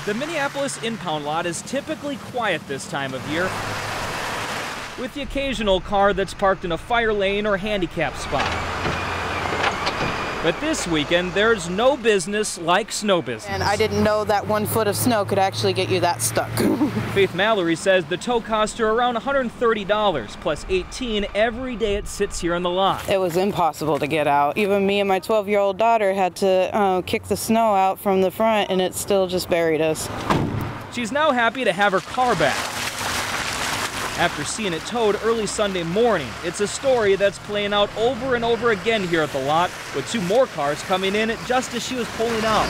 The Minneapolis impound lot is typically quiet this time of year, with the occasional car that's parked in a fire lane or handicap spot. But this weekend, there's no business like snow business. And I didn't know that 1 foot of snow could actually get you that stuck. Faith Mallory says the tow costs her around $130 plus $18 every day it sits here in the lot. It was impossible to get out. Even me and my 12-year-old daughter had to kick the snow out from the front, and it still just buried us. She's now happy to have her car back after seeing it towed early Sunday morning. It's a story that's playing out over and over again here at the lot, with 2 more cars coming in just as she was pulling out.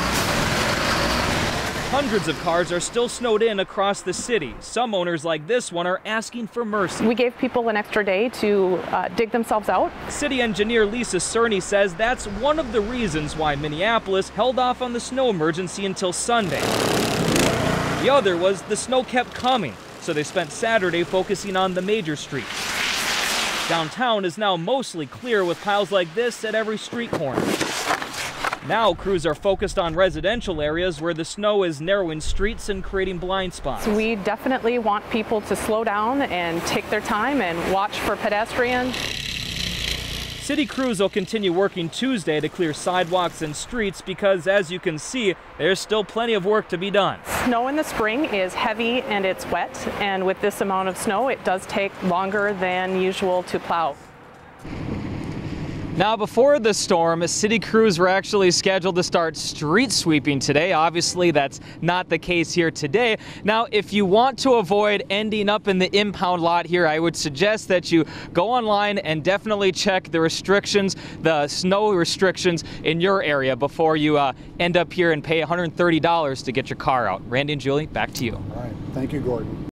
Hundreds of cars are still snowed in across the city. Some owners like this one are asking for mercy. We gave people an extra day to dig themselves out. City engineer Lisa Cerny says that's one of the reasons why Minneapolis held off on the snow emergency until Sunday. The other was the snow kept coming, so they spent Saturday focusing on the major streets. Downtown is now mostly clear with piles like this at every street corner. Now crews are focused on residential areas where the snow is narrowing streets and creating blind spots. We definitely want people to slow down and take their time and watch for pedestrians. City crews will continue working Tuesday to clear sidewalks and streets because, as you can see, there's still plenty of work to be done. Snow in the spring is heavy and it's wet, and with this amount of snow, it does take longer than usual to plow. Now, before the storm, city crews were actually scheduled to start street sweeping today. Obviously, that's not the case here today. Now, if you want to avoid ending up in the impound lot here, I would suggest that you go online and definitely check the restrictions, the snow restrictions in your area before you end up here and pay $130 to get your car out. Randy and Julie, back to you. All right. Thank you, Gordon.